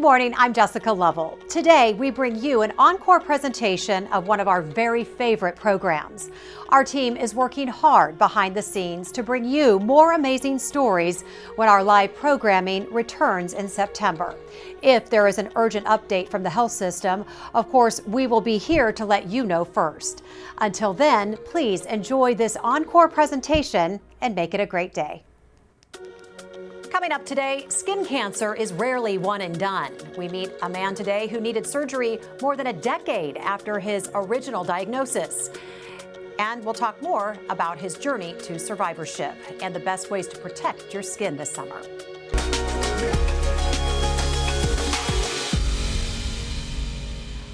morning, I'm Jessica Lovell. Today, we bring you an encore presentation of one of our very favorite programs. Our team is working hard behind the scenes to bring you more amazing stories when our live programming returns in September. If there is an urgent update from the health system, of course, we will be here to let you know first. Until then, please enjoy this encore presentation and make it a great day. Coming up today, skin cancer is rarely one and done. We meet a man today who needed surgery more than a decade after his original diagnosis. And we'll talk more about his journey to survivorship and the best ways to protect your skin this summer.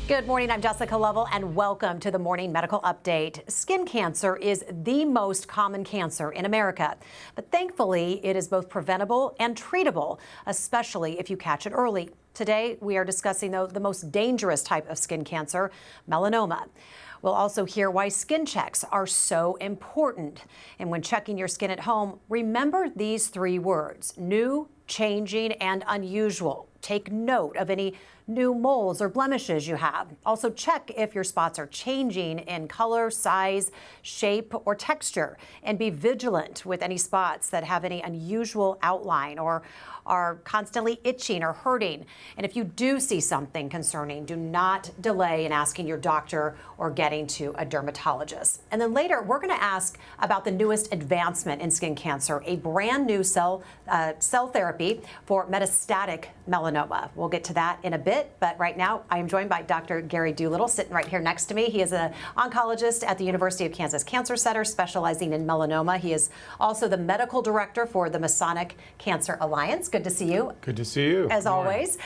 Good morning, I'm Jessica Lovell, and welcome to the Morning Medical Update. Skin cancer is the most common cancer in America, but thankfully it is both preventable and treatable, especially if you catch it early. Today we are discussing the most dangerous type of skin cancer, melanoma. We'll also hear why skin checks are so important. And when checking your skin at home, remember these three words: new, changing, and unusual. Take note of any new moles or blemishes you have. Also check if your spots are changing in color, size, shape, or texture, and be vigilant with any spots that have any unusual outline or are constantly itching or hurting. And if you do see something concerning, do not delay in asking your doctor or getting to a dermatologist. And then later, we're going to ask about the newest advancement in skin cancer, a brand new cell therapy for metastatic melanoma. We'll get to that in a bit, but right now I am joined by Dr. Gary Doolittle, sitting right here next to me. He is an oncologist at the University of Kansas Cancer Center, specializing in melanoma. He is also the medical director for the Masonic Cancer Alliance. Good to see you. Good to see you. As always.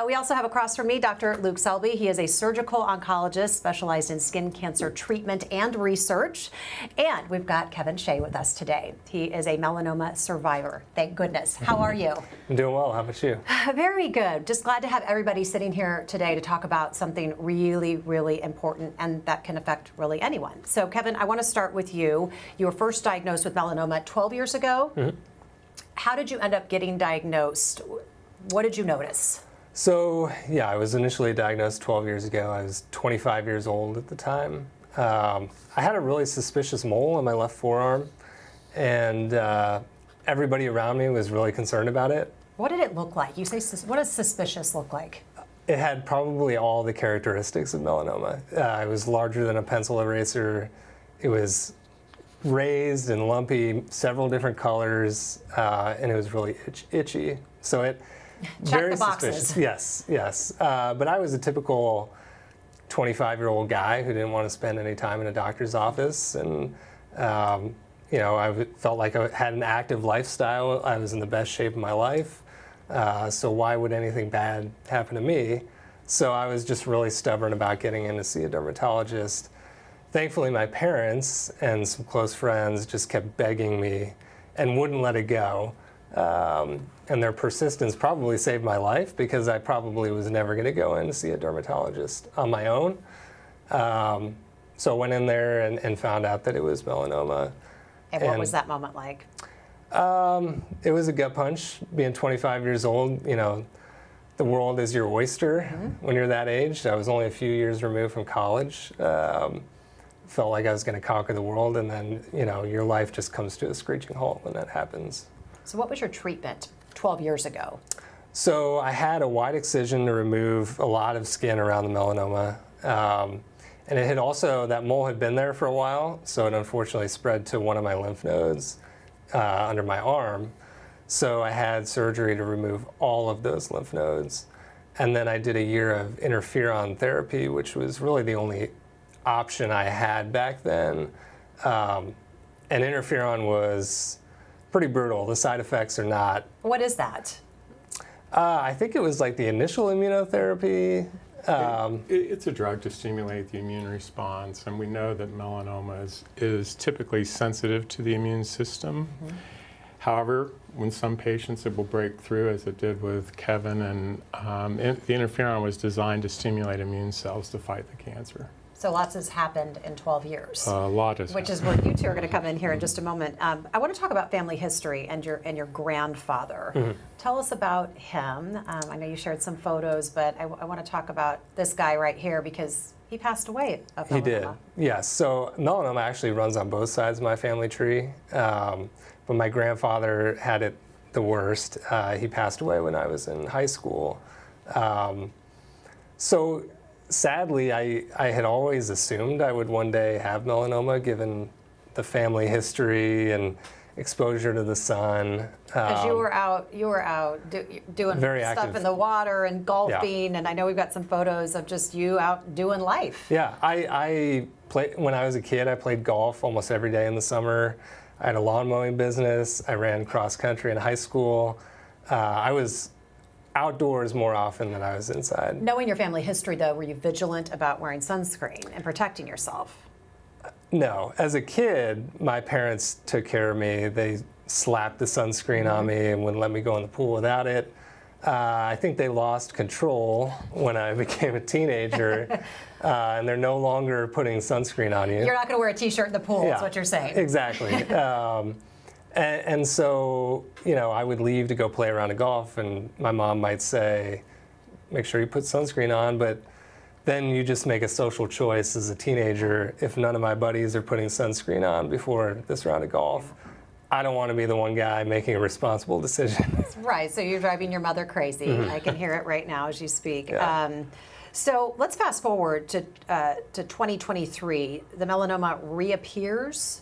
We also have across from me Dr. Luke Selby. He is a surgical oncologist specialized in skin cancer treatment and research. And we've got Kevin Shea with us today. He is a melanoma survivor. Thank goodness. How are you? I'm doing well. How about you? Very good. Just glad to have everybody sitting here today to talk about something really, really important and that can affect really anyone. So Kevin, I want to start with you. You were first diagnosed with melanoma 12 years ago. Mm-hmm. How did you end up getting diagnosed? What did you notice? So, yeah, I was initially diagnosed 12 years ago. I was 25 years old at the time. I had a really suspicious mole on my left forearm, and everybody around me was really concerned about it. What did it look like? You say, what does suspicious look like? It had probably all the characteristics of melanoma. It was larger than a pencil eraser. It was raised and lumpy, several different colors, and it was really itchy. So it very suspicious. Yes. But I was a typical 25-year-old guy who didn't want to spend any time in a doctor's office, and I felt like I had an active lifestyle. I was in the best shape of my life. So why would anything bad happen to me? So I was just really stubborn about getting in to see a dermatologist. Thankfully, my parents and some close friends just kept begging me and wouldn't let it go. And their persistence probably saved my life, because I probably was never going to go in to see a dermatologist on my own. So I went in there and found out that it was melanoma. And what was that moment like? It was a gut punch. Being 25 years old, the world is your oyster when you're that age. I was only a few years removed from college. Felt like I was going to conquer the world, and then, your life just comes to a screeching halt when that happens. So what was your treatment 12 years ago? So I had a wide excision to remove a lot of skin around the melanoma. And it had also, that mole had been there for a while, so it unfortunately spread to one of my lymph nodes under my arm. So I had surgery to remove all of those lymph nodes. And then I did a year of interferon therapy, which was really the only option I had back then. And interferon was pretty brutal. The side effects are not. What is that? I think it was like the initial immunotherapy. It's a drug to stimulate the immune response, and we know that melanoma is typically sensitive to the immune system. Mm-hmm. However, when some patients, it will break through, as it did with Kevin, and the interferon was designed to stimulate immune cells to fight the cancer. So lots has happened in 12 years. A lot is Which is where you two are going to come in here in just a moment. I want to talk about family history and your grandfather. Mm-hmm. Tell us about him. I know you shared some photos, but I want to talk about this guy right here because he passed away of melanoma. He did, yes. So melanoma actually runs on both sides of my family tree, but my grandfather had it the worst. He passed away when I was in high school. So sadly, I had always assumed I would one day have melanoma given the family history and exposure to the sun. Because you were out doing Very stuff active. in the water and golfing, and I know we've got some photos of just you out doing life. Yeah, I played, when I was a kid, I played golf almost every day in the summer. I had a lawn mowing business. I ran cross country in high school. I was outdoors more often than I was inside. Knowing your family history, though, were you vigilant about wearing sunscreen and protecting yourself? No, as a kid, my parents took care of me. They slapped the sunscreen on me and wouldn't let me go in the pool without it. I think they lost control when I became a teenager, and they're no longer putting sunscreen on you. You're not going to wear a T-shirt in the pool, Yeah, is what you're saying. Exactly. And so, you know, I would leave to go play around a golf, and my mom might say, make sure you put sunscreen on, but then you just make a social choice as a teenager. If none of my buddies are putting sunscreen on before this round of golf, I don't want to be the one guy making a responsible decision. Right, so you're driving your mother crazy. I can hear it right now as you speak. Yeah. So let's fast forward to 2023. The melanoma reappears.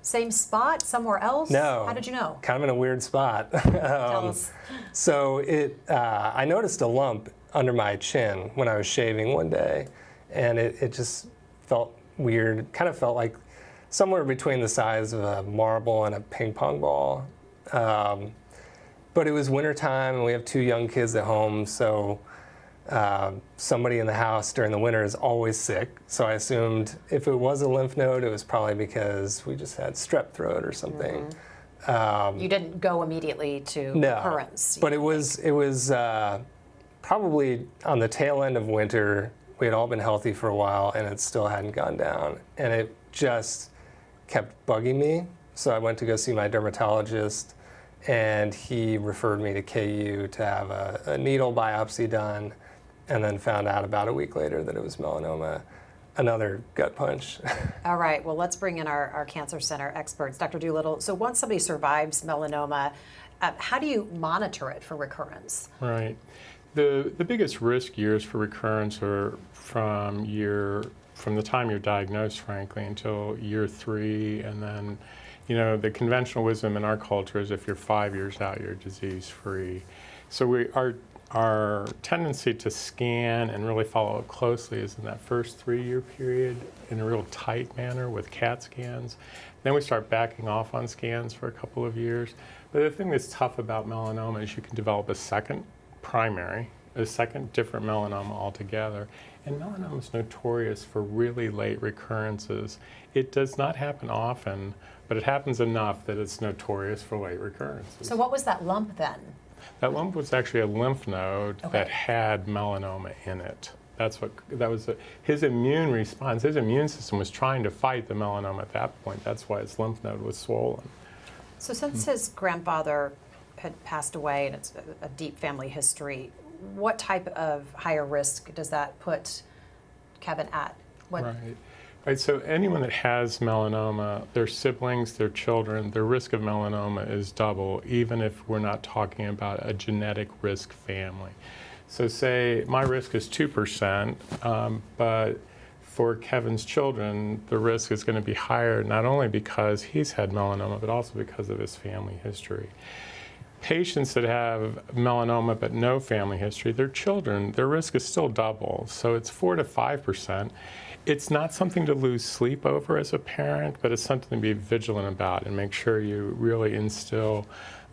Same spot, somewhere else? No. How did you know? Kind of in a weird spot. Tell us. So I noticed a lump under my chin when I was shaving one day, and it just felt weird. It kind of felt like somewhere between the size of a marble and a ping pong ball. But it was wintertime, and we have 2 young kids at home, so somebody in the house during the winter is always sick. So I assumed if it was a lymph node, it was probably because we just had strep throat or something. You didn't go immediately to No, recurrence. but it was probably on the tail end of winter. We had all been healthy for a while, and it still hadn't gone down, and it just kept bugging me. So I went to go see my dermatologist, and he referred me to KU to have a needle biopsy done, and then found out about a week later that it was melanoma. Another gut punch. All right, well, let's bring in our Cancer Center experts. Dr. Doolittle, so once somebody survives melanoma, how do you monitor it for recurrence? Right. The biggest risk years for recurrence are from the time you're diagnosed, frankly, until year 3, and then, you know, the conventional wisdom in our culture is if you're 5 years out, you're disease-free. So our tendency to scan and really follow up closely is in that first 3-year period in a real tight manner with CAT scans. Then we start backing off on scans for a couple of years. But the thing that's tough about melanoma is you can develop a second different melanoma altogether. And melanoma is notorious for really late recurrences. It does not happen often, but it happens enough that it's notorious for late recurrences. So what was that lump then? That lump was actually a lymph node that had melanoma in it. His immune response. His immune system was trying to fight the melanoma at that point. That's why his lymph node was swollen. So since his grandfather had passed away and it's a deep family history, what type of higher risk does that put Kevin at? Right. So anyone that has melanoma, their siblings, their children, their risk of melanoma is double, even if we're not talking about a genetic risk family. So say my risk is 2%, but for Kevin's children, the risk is going to be higher, not only because he's had melanoma, but also because of his family history. Patients that have melanoma but no family history, their children, their risk is still double. So it's 4 to 5%. It's not something to lose sleep over as a parent, but it's something to be vigilant about and make sure you really instill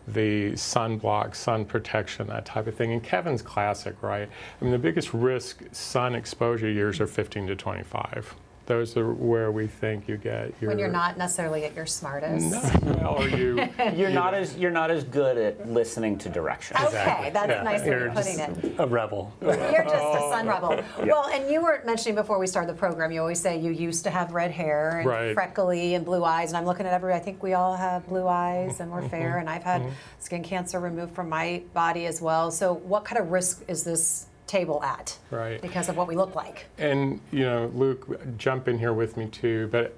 the sunblock, sun protection, that type of thing. And Kevin's classic, right? I mean, the biggest risk sun exposure years are 15 to 25. Those are where we think you get your... When you're not necessarily at your smartest. No, well, or you... You're not as good at listening to directions. Okay, that's a nice way You're of putting just it. a rebel. You're just a sun rebel. Well, and you were mentioning before we started the program, you always say you used to have red hair and Right. freckly and blue eyes, and I'm looking at I think we all have blue eyes and we're fair, and I've had skin cancer removed from my body as well. So what kind of risk is this table at? Right. Because of what we look like. And, Luke, jump in here with me too, but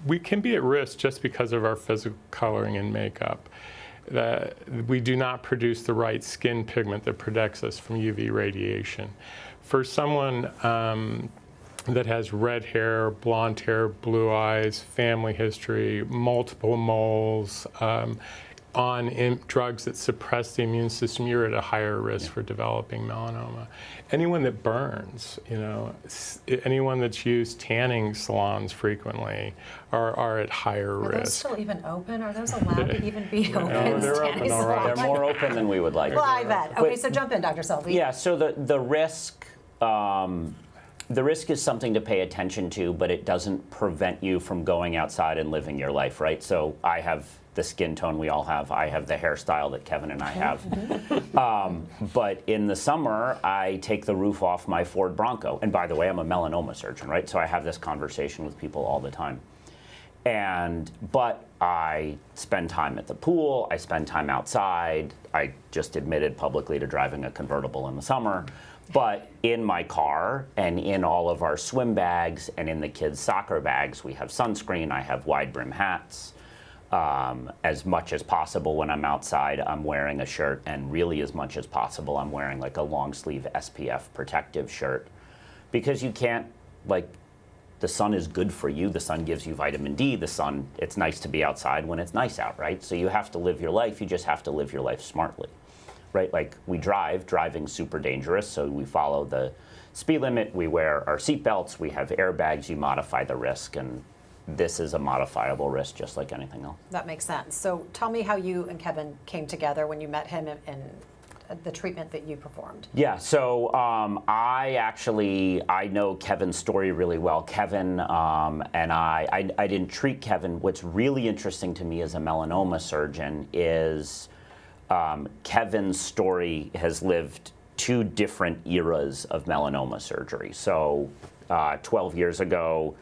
we can be at risk just because of our physical coloring and makeup. We do not produce the right skin pigment that protects us from UV radiation. For someone that has red hair, blonde hair, blue eyes, family history, multiple moles, on drugs that suppress the immune system, you're at a higher risk for developing melanoma. Anyone that burns, anyone that's used tanning salons frequently are at higher Are those risk. still even open? Are those allowed to even be open? they're open, all right. They're more open than we would like. Well, I bet. Okay, so jump in, Dr. Selby. Yeah, so the risk is something to pay attention to, but it doesn't prevent you from going outside and living your life, right? So I have the skin tone we all have. I have the hairstyle that Kevin and I have. But in the summer, I take the roof off my Ford Bronco. And by the way, I'm a melanoma surgeon, right? So I have this conversation with people all the time. But I spend time at the pool, I spend time outside. I just admitted publicly to driving a convertible in the summer. But in my car and in all of our swim bags and in the kids' soccer bags, we have sunscreen, I have wide brim hats. As much as possible when I'm outside, I'm wearing a shirt, and really as much as possible, I'm wearing like a long sleeve SPF protective shirt. Because you can't, the sun is good for you, the sun gives you vitamin D, it's nice to be outside when it's nice out, right? So you have to live your life, you just have to live your life smartly, right? Like we driving's super dangerous, so we follow the speed limit, we wear our seatbelts, we have airbags, you modify the risk, and this is a modifiable risk just like anything else. That makes sense. So tell me how you and Kevin came together when you met him and the treatment that you performed. Yeah, so I know Kevin's story really well. Kevin and I didn't treat Kevin. What's really interesting to me as a melanoma surgeon is Kevin's story has lived two different eras of melanoma surgery. So 12 years ago,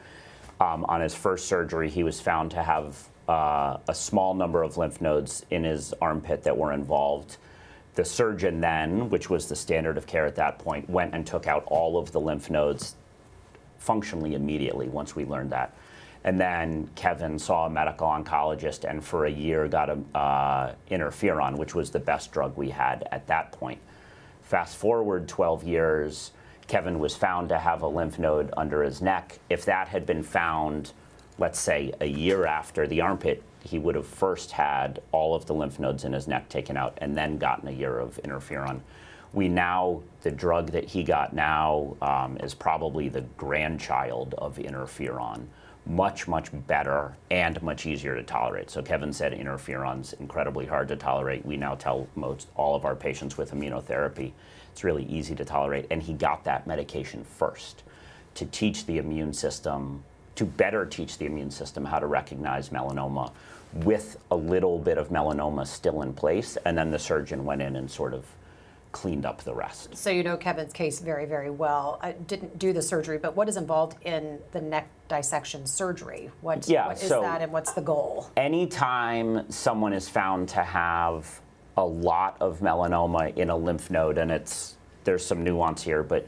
on his first surgery, he was found to have a small number of lymph nodes in his armpit that were involved. The surgeon then, which was the standard of care at that point, went and took out all of the lymph nodes functionally immediately once we learned that. And then Kevin saw a medical oncologist and for a year got interferon, which was the best drug we had at that point. Fast forward 12 years, Kevin was found to have a lymph node under his neck. If that had been found, let's say, a year after the armpit, he would have first had all of the lymph nodes in his neck taken out and then gotten a year of interferon. The drug that he got now is probably the grandchild of interferon. Much, much better and much easier to tolerate. So Kevin said interferon's incredibly hard to tolerate. We now tell all of our patients with immunotherapy it's really easy to tolerate. And he got that medication first to teach the immune system, to better teach the immune system how to recognize melanoma with a little bit of melanoma still in place. And then the surgeon went in and sort of cleaned up the rest. So you know Kevin's case very, very well. I didn't do the surgery, but what is involved in the neck dissection surgery? What is that and what's the goal? Anytime someone is found to have a lot of melanoma in a lymph node, and there's some nuance here, but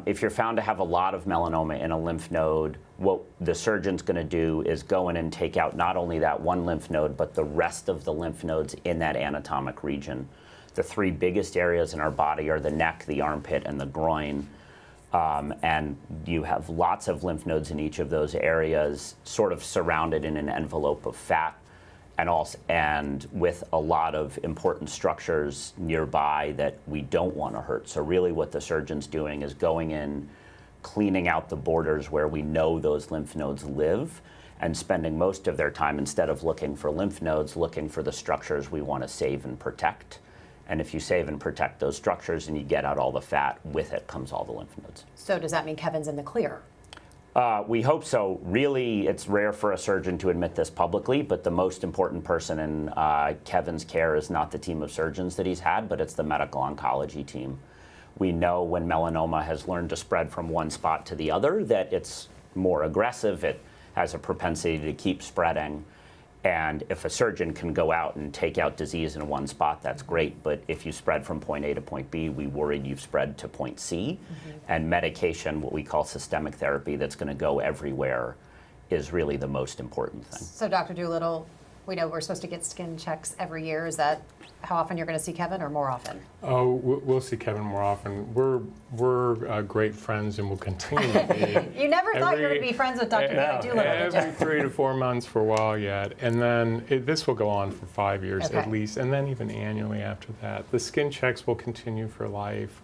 if you're found to have a lot of melanoma in a lymph node, what the surgeon's going to do is go in and take out not only that one lymph node, but the rest of the lymph nodes in that anatomic region. The three biggest areas in our body are the neck, the armpit, and the groin. And you have lots of lymph nodes in each of those areas, sort of surrounded in an envelope of fat, and with a lot of important structures nearby that we don't want to hurt. So really what the surgeon's doing is going in, cleaning out the borders where we know those lymph nodes live, and spending most of their time, instead of looking for lymph nodes, looking for the structures we want to save and protect. And if you save and protect those structures and you get out all the fat, with it comes all the lymph nodes. So does that mean Kevin's in the clear? We hope so. Really, it's rare for a surgeon to admit this publicly, but the most important person in Kevin's care is not the team of surgeons that he's had, but it's the medical oncology team. We know when melanoma has learned to spread from one spot to the other that it's more aggressive, it has a propensity to keep spreading. And if a surgeon can go out and take out disease in one spot, that's great. But if you spread from point A to point B, we worry you've spread to point C. And medication, what we call systemic therapy, that's going to go everywhere, is really the most important thing. So, Dr. Doolittle, we know we're supposed to get skin checks every year. Is that how often you're going to see Kevin, or more often? Oh, we'll see Kevin more often. We're great friends and will continue to be. You never thought you were going to be friends with Dr. Doolittle, did you? Every 3 to 4 months for a while yet. And then this will go on for 5 years at least, and then even annually after that. The skin checks will continue for life.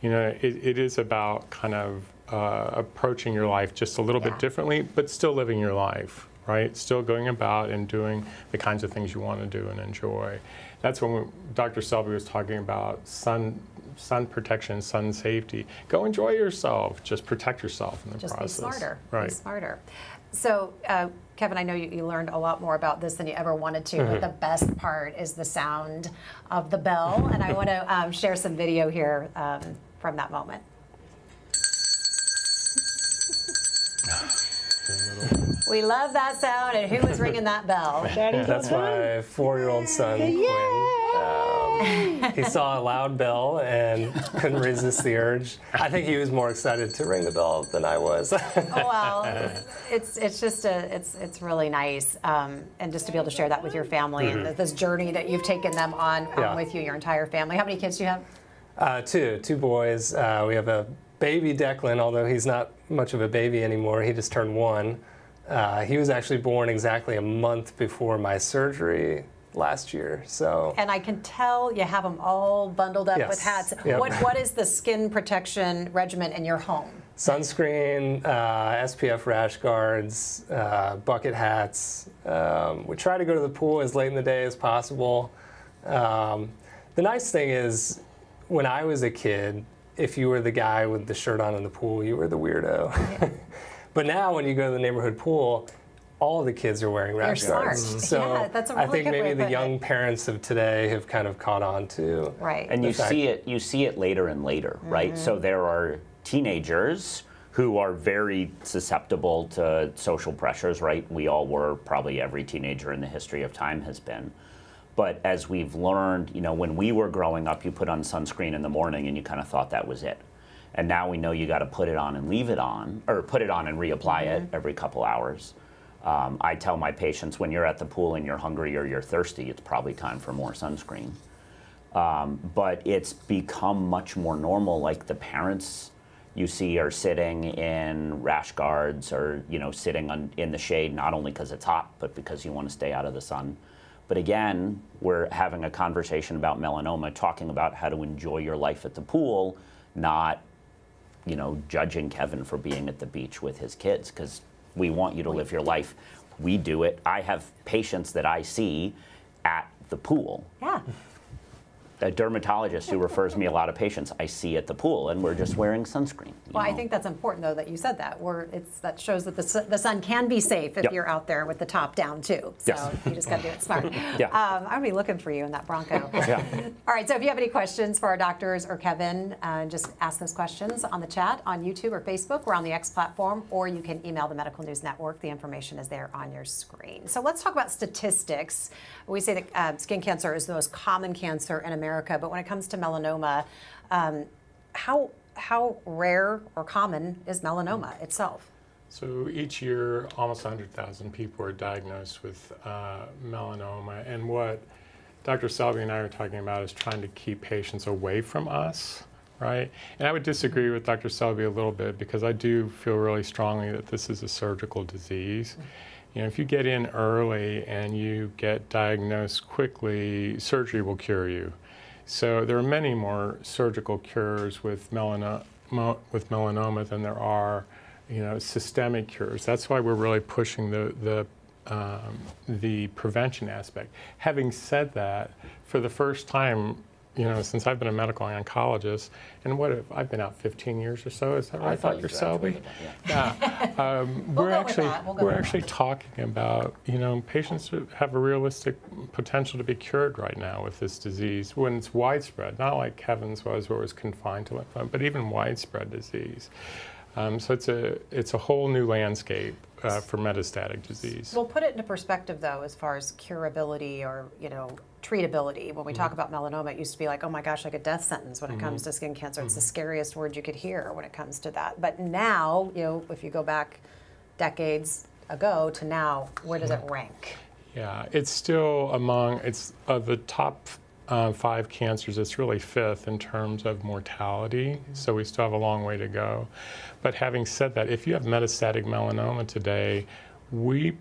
You know, it is about kind of approaching your life just a little bit differently, but still living your life, right? Still going about and doing the kinds of things you want to do and enjoy. That's when Dr. Selby was talking about sun protection, sun safety. Go enjoy yourself. Just protect yourself in the process. Just be smarter. Right. Be smarter. So, Kevin, I know you learned a lot more about this than you ever wanted to, but the best part is the sound of the bell. And I want to share some video here from that moment. We love that sound, and who was ringing that bell? That's my 4-year-old son, Quinn. He saw a loud bell and couldn't resist the urge. I think he was more excited to ring the bell than I was. Well, it's just it's really nice, and just to be able to share that with your family and this journey that you've taken them on with you, your entire family. How many kids do you have? Two boys. We have a baby, Declan, although he's not much of a baby anymore. He just turned 1. He was actually born exactly a month before my surgery last year. So. And I can tell you have them all bundled up with hats. Yep. What is the skin protection regimen in your home? Sunscreen, SPF rash guards, bucket hats. We try to go to the pool as late in the day as possible. The nice thing is, when I was a kid, if you were the guy with the shirt on in the pool, you were the weirdo. Yeah. But now when you go to the neighborhood pool, all the kids are wearing rash guards. So yeah, that's a really I think good way maybe of the putting young it. parents of today have kind of caught on to. Right. And you see it later and later, right? So there are teenagers who are very susceptible to social pressures, right? We all were, probably every teenager in the history of time has been. But as we've learned, you know, when we were growing up, you put on sunscreen in the morning and you kind of thought that was it. And now we know you got to put it on and leave it on, or put it on and reapply it every couple hours. I tell my patients, when you're at the pool and you're hungry or you're thirsty, it's probably time for more sunscreen. But it's become much more normal. Like the parents you see are sitting in rash guards, or sitting in the shade, not only because it's hot, but because you want to stay out of the sun. But again, we're having a conversation about melanoma, talking about how to enjoy your life at the pool, not judging Kevin for being at the beach with his kids, because we want you to live your life. We do it. I have patients that I see at the pool. Yeah. A dermatologist who refers me a lot of patients I see at the pool, and we're just wearing sunscreen. Well, I think that's important, though, that you said that. That shows that the sun can be safe if you're out there with the top down, too. So you just got to do it smart. I'm going to be looking for you in that Bronco. All right, so if you have any questions for our doctors or Kevin, just ask those questions on the chat on YouTube or Facebook. We're on the X platform, or you can email the Medical News Network. The information is there on your screen. So let's talk about statistics. We say that skin cancer is the most common cancer in America, but when it comes to melanoma, how rare or common is melanoma itself? So each year, almost 100,000 people are diagnosed with melanoma, and what Dr. Selby and I are talking about is trying to keep patients away from us, right? And I would disagree with Dr. Selby a little bit, because I do feel really strongly that this is a surgical disease. If you get in early and you get diagnosed quickly, surgery will cure you. So there are many more surgical cures with melanoma than there are, systemic cures. That's why we're really pushing the prevention aspect. Having said that, for the first time, since I've been a medical oncologist, and what if I've been out 15 years or so? Is that right, Dr. Selby? Yeah. We're actually talking about, patients who have a realistic potential to be cured right now with this disease when it's widespread, not like Kevin's was, where it was confined to lymph node, but even widespread disease. So it's a whole new landscape for metastatic disease. We'll put it into perspective, though, as far as curability or treatability. When we talk about melanoma, it used to be like, oh my gosh, like a death sentence when it comes to skin cancer. It's the scariest word you could hear when it comes to that. But now, if you go back decades ago to now, where does it rank? Yeah, it's still it's of the top 5 cancers, it's really 5th in terms of mortality, so we still have a long way to go. But having said that, if you have metastatic melanoma today, we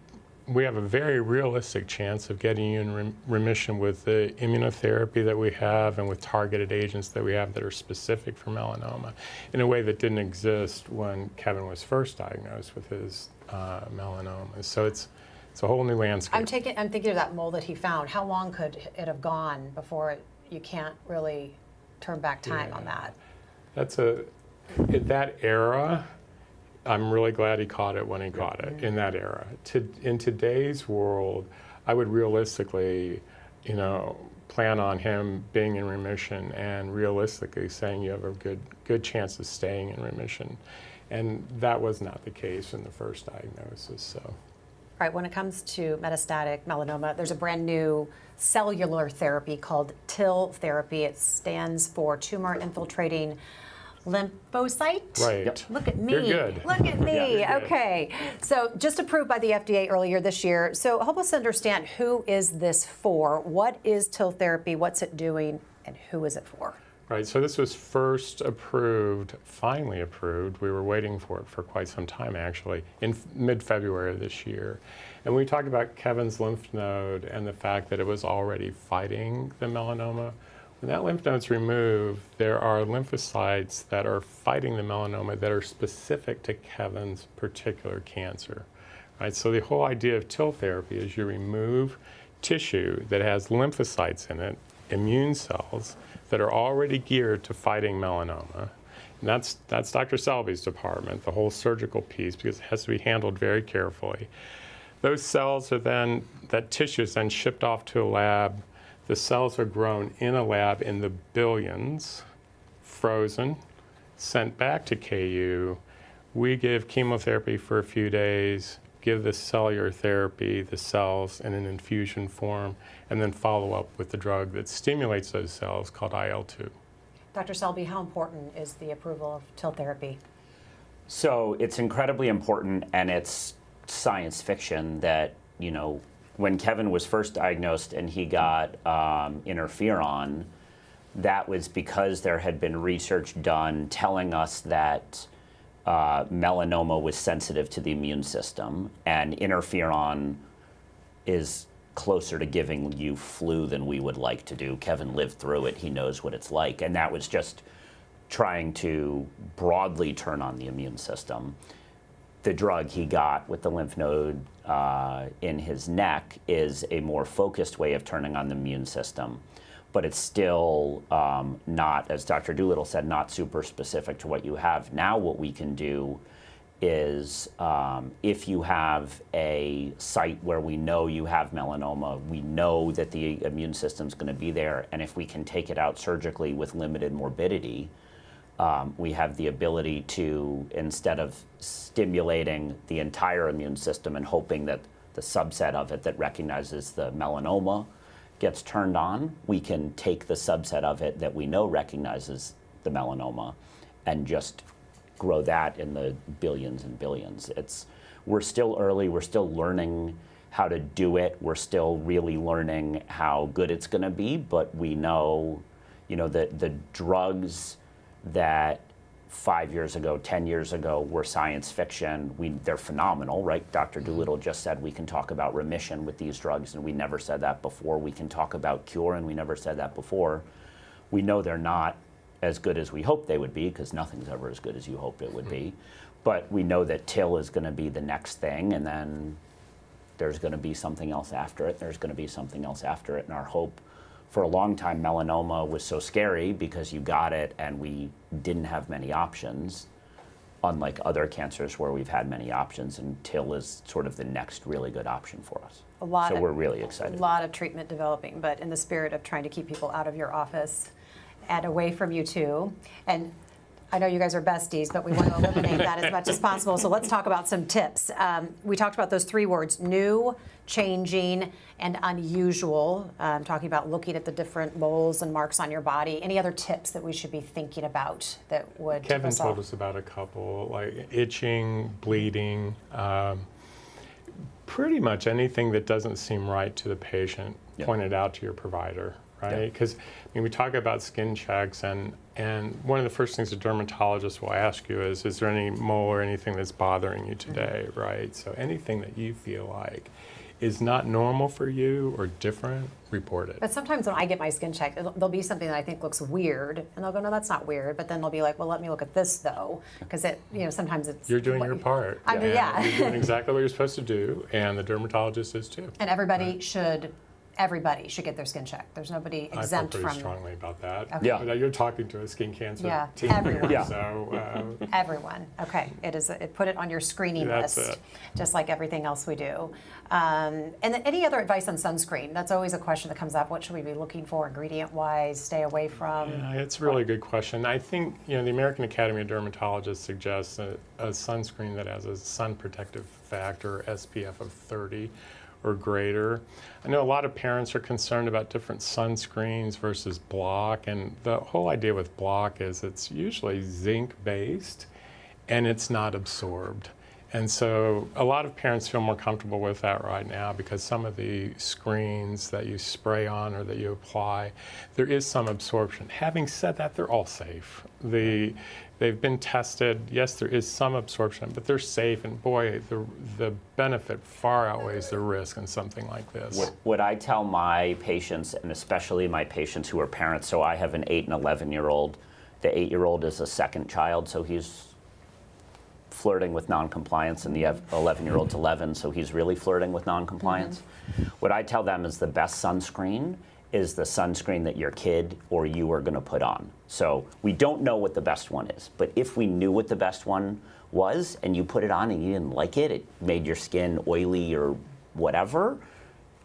have a very realistic chance of getting you in remission with the immunotherapy that we have and with targeted agents that we have that are specific for melanoma in a way that didn't exist when Kevin was first diagnosed with his melanoma. So it's a whole new landscape. I'm thinking of that mole that he found. How long could it have gone before you can't really turn back time on that? In that era, I'm really glad he caught it when he caught it, in that era. In today's world, I would realistically, plan on him being in remission and realistically saying you have a good chance of staying in remission. And that was not the case in the first diagnosis, so. All right, when it comes to metastatic melanoma, there's a brand new cellular therapy called TIL therapy. It stands for tumor infiltrating lymphocyte. Right. Look at me. You're good. Look at me. Yeah, Okay. So just approved by the FDA earlier this year. So help us understand, who is this for? What is TIL therapy? What's it doing? And who is it for? Right, so this was first approved, finally approved. We were waiting for it for quite some time, actually, in mid-February of this year. And we talked about Kevin's lymph node and the fact that it was already fighting the melanoma. When that lymph node's removed, there are lymphocytes that are fighting the melanoma that are specific to Kevin's particular cancer. Right, so the whole idea of TIL therapy is you remove tissue that has lymphocytes in it, immune cells, that are already geared to fighting melanoma. And that's Dr. Selby's department, the whole surgical piece, because it has to be handled very carefully. Those cells are then, that tissue is then shipped off to a lab. The cells are grown in a lab in the billions, frozen, sent back to KU. We give chemotherapy for a few days, give the cellular therapy, the cells in an infusion form, and then follow up with the drug that stimulates those cells called IL-2. Dr. Selby, how important is the approval of TIL therapy? So it's incredibly important, and it's science fiction that, when Kevin was first diagnosed and he got interferon, that was because there had been research done telling us that melanoma was sensitive to the immune system, and interferon is closer to giving you flu than we would like to do. Kevin lived through it. He knows what it's like. And that was just trying to broadly turn on the immune system. The drug he got with the lymph node in his neck is a more focused way of turning on the immune system. But it's still not, as Dr. Doolittle said, not super specific to what you have. Now what we can do is if you have a site where we know you have melanoma, we know that the immune system's going to be there, and if we can take it out surgically with limited morbidity, we have the ability to, instead of stimulating the entire immune system and hoping that the subset of it that recognizes the melanoma gets turned on, we can take the subset of it that we know recognizes the melanoma and just grow that in the billions and billions. We're still early, we're still learning how to do it, we're still really learning how good it's gonna be, but we know, that the drugs that 5 years ago, 10 years ago were science fiction, they're phenomenal, right? Dr. Doolittle just said we can talk about remission with these drugs, and we never said that before. We can talk about cure, and we never said that before. We know they're not as good as we hoped they would be, because nothing's ever as good as you hoped it would be. But we know that TIL is going to be the next thing, and then there's going to be something else after it. There's going to be something else after it, and our hope for a long time, melanoma was so scary because you got it and we didn't have many options, unlike other cancers where we've had many options, and TIL is sort of the next really good option for us. So we're really excited. A lot of treatment developing, but in the spirit of trying to keep people out of your office and away from you too. And I know you guys are besties, but we want to eliminate that as much as possible. So let's talk about some tips. We talked about those 3 words: new, changing, and unusual. Talking about looking at the different moles and marks on your body. Any other tips that we should be thinking about that would Kevin tip us told off? us about a couple, like itching, bleeding, pretty much anything that doesn't seem right to the patient, point it out to your provider, right? Because we talk about skin checks, and one of the first things a dermatologist will ask you is there any mole or anything that's bothering you today, right? So anything that you feel like is not normal for you or different, report it. But sometimes when I get my skin checked, there'll be something that I think looks weird, and they'll go, no, that's not weird. But then they'll be like, well, let me look at this though, because sometimes it's You're doing your part. I mean, yeah. You're doing exactly what you're supposed to do, and the dermatologist is too. And everybody should get their skin checked. There's nobody exempt I feel pretty from strongly about that. Okay. Yeah. But you're talking to a skin cancer team everyone. here, Yeah. so everyone. Okay, put it on your screening That's list, it. just like everything else we do. And then any other advice on sunscreen? That's always a question that comes up. What should we be looking for ingredient-wise? Stay away from. yeah, it's a really good question. I think the American Academy of Dermatologists suggests a sunscreen that has a sun protective factor, SPF of 30 or greater. I know a lot of parents are concerned about different sunscreens versus block, and the whole idea with block is it's usually zinc-based and it's not absorbed. And so a lot of parents feel more comfortable with that right now because some of the screens that you spray on or that you apply, there is some absorption. Having said that, they're all safe. They've been tested. Yes, there is some absorption, but they're safe. And boy, the benefit far outweighs the risk in something like this. What I tell my patients, and especially my patients who are parents, so I have an 8 and 11-year-old. The 8-year-old is a second child, so he's flirting with noncompliance, and the 11-year-old's 11, so he's really flirting with noncompliance. What I tell them is the best sunscreen is the sunscreen that your kid or you are going to put on. So we don't know what the best one is, but if we knew what the best one was and you put it on and you didn't like it, it made your skin oily or whatever,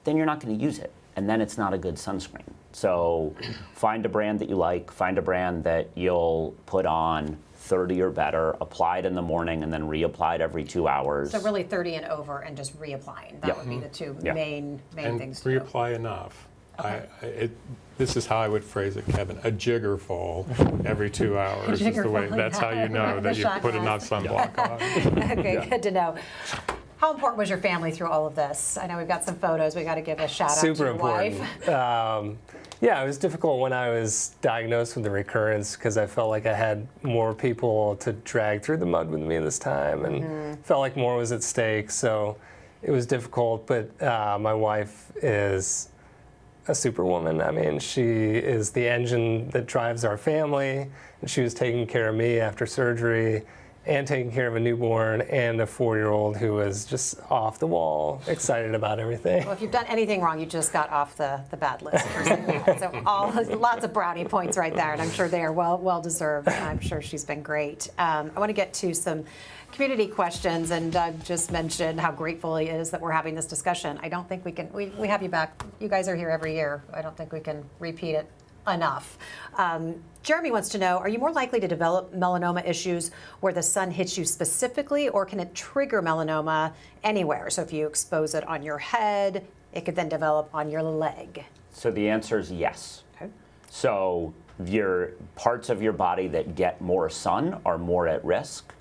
then you're not going to use it, and then it's not a good sunscreen. So find a brand that you like, find a brand that you'll put on 30 or better, apply it in the morning, and then reapply it every 2 hours. So really 30 and over, and just reapplying. That would be the two main And things to do. reapply enough. Okay. This is how I would phrase it, Kevin. A jigger full every 2 hours is the way. Jigger full, That's how you know The that you shot put enough sunblock on. Okay, good to know. How important was your family through all of this? I know we've got some photos. We got to give a shout out to Super your important. wife. Yeah, it was difficult when I was diagnosed with the recurrence because I felt like I had more people to drag through the mud with me this time, and felt like more was at stake. So it was difficult, but my wife is a superwoman. I mean, she is the engine that drives our family, and she was taking care of me after surgery and taking care of a newborn and a 4-year-old who was just off the wall, excited about everything. Well, if you've done anything wrong, you just got off the bad list. So lots of brownie points right there, and I'm sure they are well deserved. I'm sure she's been great. I want to get to some community questions, and Doug just mentioned how grateful he is that we're having this discussion. I don't think we can. We have you back. You guys are here every year. I don't think we can repeat it enough. Jeremy wants to know, are you more likely to develop melanoma issues where the sun hits you specifically, or can it trigger melanoma anywhere? So if you expose it on your head, it could then develop on your leg. So the answer is yes. Okay. So your parts of your body that get more sun are more at risk,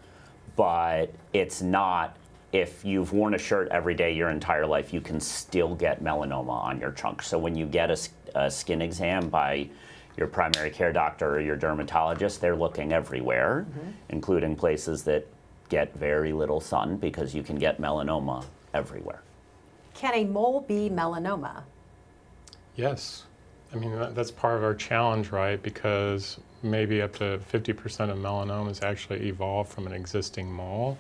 but it's not. If you've worn a shirt every day your entire life, you can still get melanoma on your trunk. So when you get a skin exam by your primary care doctor or your dermatologist, they're looking everywhere, including places that get very little sun, because you can get melanoma everywhere. Can a mole be melanoma? Yes. I mean, that's part of our challenge, right? Because maybe up to 50% of melanomas actually evolved from an existing mole.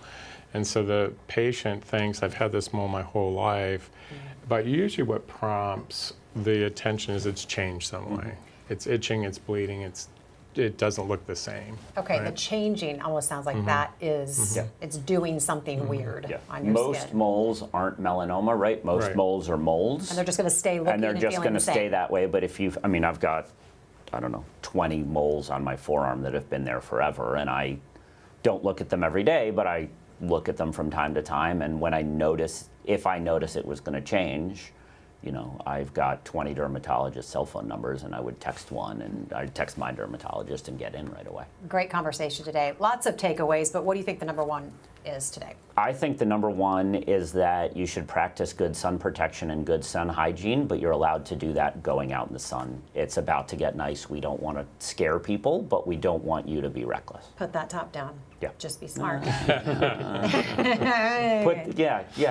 And so the patient thinks, I've had this mole my whole life, But usually what prompts the attention is it's changed some way. It's itching, it's bleeding, it doesn't look the same. Okay, right? the changing almost sounds like that is, it's doing something weird on your Most skin. moles aren't melanoma, right? Most Right. moles are moles. And they're just going to stay looking And they're just feeling going the to same. stay that way. But if you've, I mean, I've got, I don't know, 20 moles on my forearm that have been there forever, and I don't look at them every day, but I look at them from time to time. And when I notice, if I notice it was going to change, you know, I've got 20 dermatologists' cell phone numbers, and I would text one, and I'd text my dermatologist and get in right away. Great conversation today. Lots of takeaways, but what do you think the number one is today? I think the number one is that you should practice good sun protection and good sun hygiene, but you're allowed to do that going out in the sun. It's about to get nice. We don't want to scare people, but we don't want you to be reckless. Put that top down. Yeah. Just be smart.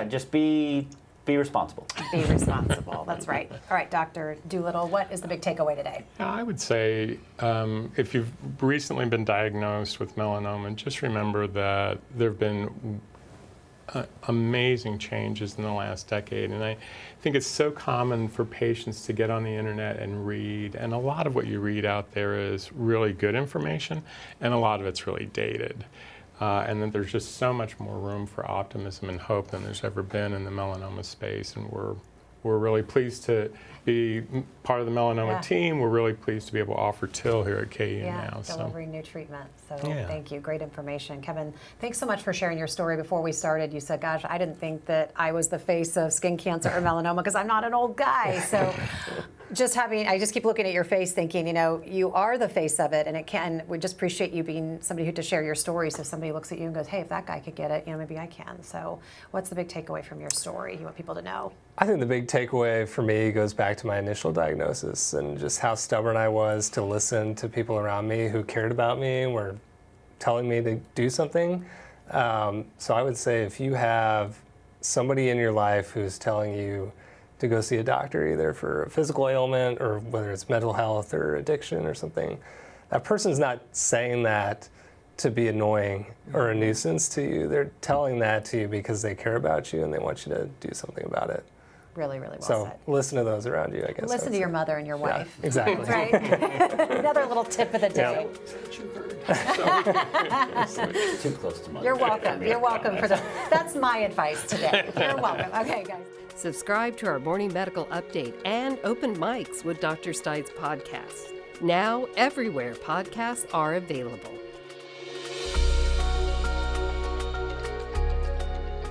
Just be responsible. Be responsible. That's right. All right, Dr. Doolittle, what is the big takeaway today? I would say if you've recently been diagnosed with melanoma, just remember that there have been amazing changes in the last decade. And I think it's so common for patients to get on the internet and read. And a lot of what you read out there is really good information, and a lot of it's really dated. And then there's just so much more room for optimism and hope than there's ever been in the melanoma space. And we're really pleased to be part of the melanoma team. We're really pleased to be able to offer TIL here at KU now. Delivering new treatment. So Yeah. thank you. Great information. Kevin, thanks so much for sharing your story. Before we started, you said, gosh, I didn't think that I was the face of skin cancer or melanoma because I'm not an old guy. So I just keep looking at your face thinking, you know, you are the face of it, and we just appreciate you being somebody who to share your story. So if somebody looks at you and goes, hey, if that guy could get it, you know, maybe I can. So what's the big takeaway from your story you want people to know? I think the big takeaway for me goes back to my initial diagnosis and just how stubborn I was to listen to people around me who cared about me and were telling me to do something. So I would say if you have somebody in your life who's telling you to go see a doctor either for a physical ailment or whether it's mental health or addiction or something, that person's not saying that to be annoying or a nuisance to you. They're telling that to you because they care about you and they want you to do something about it. Really, really well So said. listen to those around you, I guess. Listen to your mother and your wife. Exactly. Right? Another little tip of the day. Too close to mother. You're welcome. You're welcome for that's my advice today. You're welcome. Okay, guys. Subscribe to our morning medical update and open mics with Dr. Stites podcast. Now, everywhere podcasts are available.